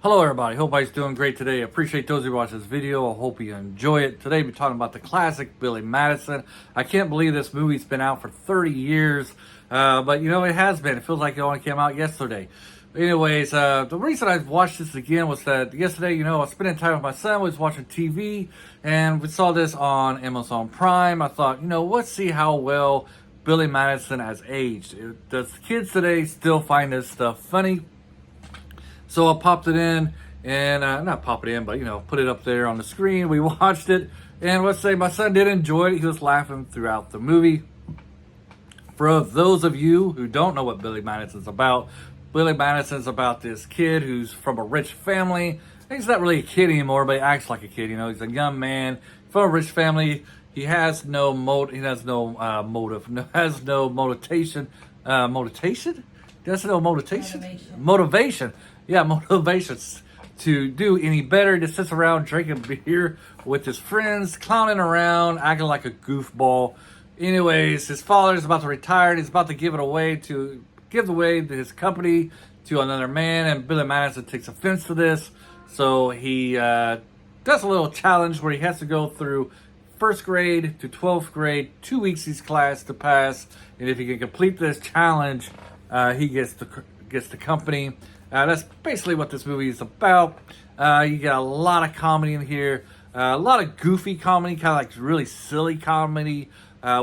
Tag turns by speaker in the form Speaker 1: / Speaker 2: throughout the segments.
Speaker 1: Hello everybody, hope everybody's doing great today. I appreciate those who watch this video. I hope you enjoy it. Today we're talking about the classic Billy Madison. I can't believe this movie's been out for 30 years, but it has been. It feels like it only came out yesterday. Anyways, the reason I watched this again was that yesterday, I was spending time with my son, we was watching TV, and we saw this on Amazon Prime. I thought, let's see how well Billy Madison has aged. Does kids today still find this stuff funny? So I popped it in and not pop it in, but put it up there on the screen. We watched it, and let's say my son did enjoy it. He was laughing throughout the movie. For those of you who don't know what Billy Madison's about, Billy Madison's about this kid who's from a rich family. He's not really a kid anymore, but he acts like a kid. He's a young man from a rich family. He has no motive. He has no motive. Has no motivation. Motivation? There's no motivation. Motivation. Yeah, motivations to do any better. Just sits around drinking beer with his friends, clowning around, acting like a goofball. Anyways, his father is about to retire. And he's about to give away his company to another man, and Billy Madison takes offense to this. So he does a little challenge where he has to go through first grade to 12th grade, 2 weeks each class to pass, and if he can complete this challenge, he gets the company. That's basically what this movie is about. You got a lot of comedy in here, a lot of goofy comedy, kind of like really silly comedy,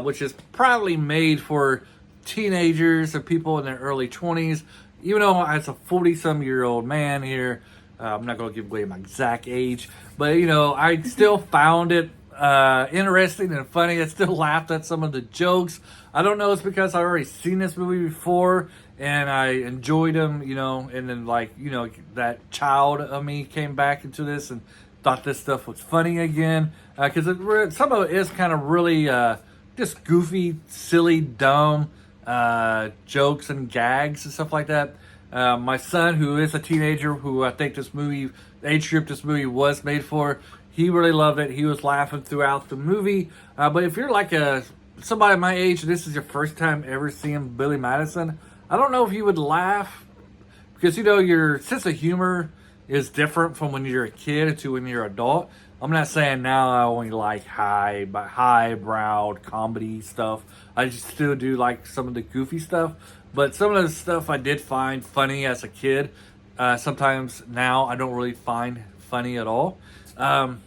Speaker 1: which is probably made for teenagers or people in their early 20s. Even though as a 40-some-year-old man here, I'm not going to give away my exact age, but I still found it interesting and funny. I still laughed at some of the jokes. I don't know, it's because I already seen this movie before and I enjoyed them, and then that child of me came back into this and thought this stuff was funny again, because some of it is kind of really just goofy, silly, dumb jokes and gags and stuff like that. My son, who is a teenager, who I think the age group this movie was made for, he really loved it. He was laughing throughout the movie. But if you're like somebody my age, and this is your first time ever seeing Billy Madison, I don't know if you would laugh, because your sense of humor is different from when you're a kid to when you're an adult. I'm not saying now I only like highbrow comedy stuff. I just still do like some of the goofy stuff, but some of the stuff I did find funny as a kid. Sometimes now I don't really find funny at all. But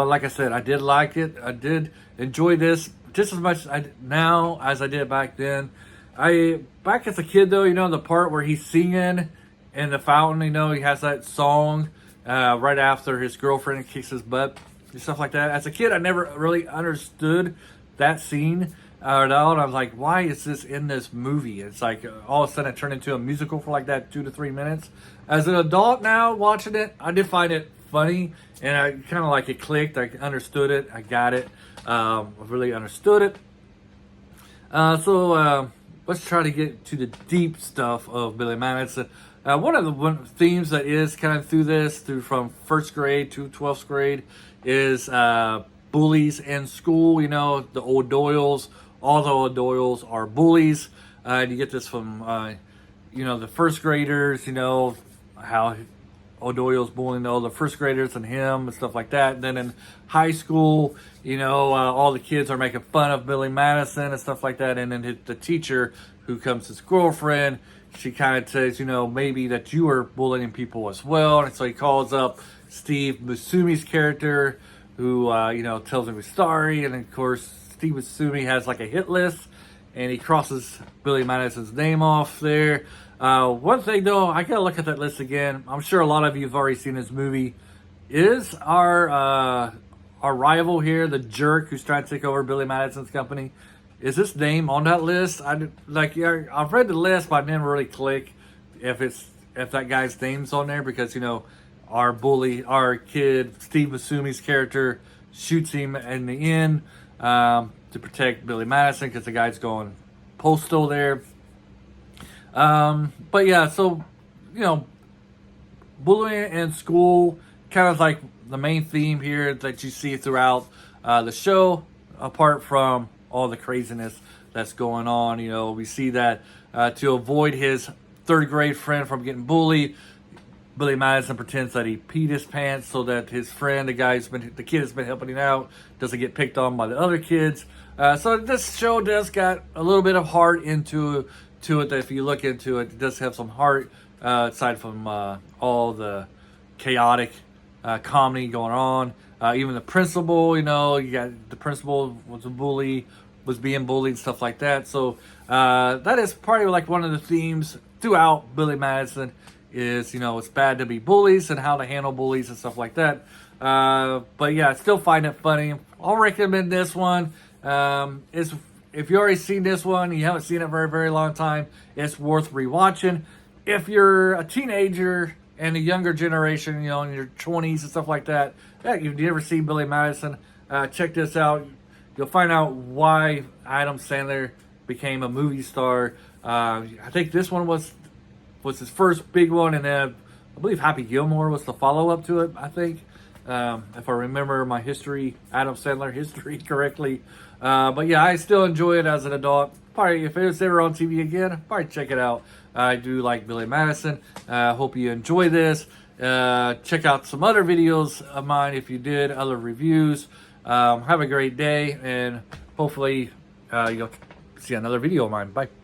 Speaker 1: like I said, I did like it. I did enjoy this just as much now as I did back then. Back as a kid though, the part where he's singing in the fountain, he has that song right after his girlfriend kicks his butt and stuff like that. As a kid, I never really understood that scene at all. And I was like, why is this in this movie? It's like all of a sudden it turned into a musical for like that 2 to 3 minutes. As an adult now watching it, I did find it funny, and I kind of like it clicked. I understood it. I got it. I really understood it. So let's try to get to the deep stuff of Billy Madison. One of the themes that is kind of through from first grade to 12th grade is bullies in school. The O'Doyles. All the O'Doyles are bullies. And you get this from, the first graders, how O'Doyle's bullying all the first graders and him and stuff like that. And then in high school, all the kids are making fun of Billy Madison and stuff like that. And then the teacher, who comes his girlfriend, she kind of says, maybe that you are bullying people as well. And so he calls up Steve Buscemi's character, who, tells him he's sorry. And of course, Steve Buscemi has like a hit list, and he crosses Billy Madison's name off there. One thing though, I gotta look at that list again. I'm sure a lot of you have already seen this movie. Is our rival here, the jerk who's trying to take over Billy Madison's company, is his name on that list? I've read the list, but I didn't really click if that guy's name's on there, because our kid Steve Buscemi's character shoots him in the end to protect Billy Madison, because the guy's going postal there. But yeah, so bullying in school, kind of like the main theme here that you see throughout the show, apart from all the craziness that's going on. We see that to avoid his third grade friend from getting bullied, Billy Madison pretends that he peed his pants so that his friend, the kid that's been helping him out, doesn't get picked on by the other kids. So this show does got a little bit of heart into it. That if you look into it, it does have some heart aside from all the chaotic comedy going on. Even the principal, you got the principal was a bully, was being bullied and stuff like that. So that is probably like one of the themes throughout Billy Madison is, it's bad to be bullies and how to handle bullies and stuff like that. But yeah, I still find it funny. I'll recommend this one. If you already seen this one, you haven't seen it for a very long time, it's worth rewatching. If you're a teenager and a younger generation, in your 20s and stuff like that, you've never seen Billy Madison, check this out. You'll find out why Adam Sandler became a movie star. I think this one was his first big one, and then I believe Happy Gilmore was the follow-up to it, I think. If I remember my Adam Sandler history correctly. But yeah, I still enjoy it as an adult. Probably, if it was ever on TV again, probably check it out. I do like Billy Madison. Hope you enjoy this. Check out some other videos of mine if you did, other reviews. Have a great day, and hopefully you'll see another video of mine. Bye.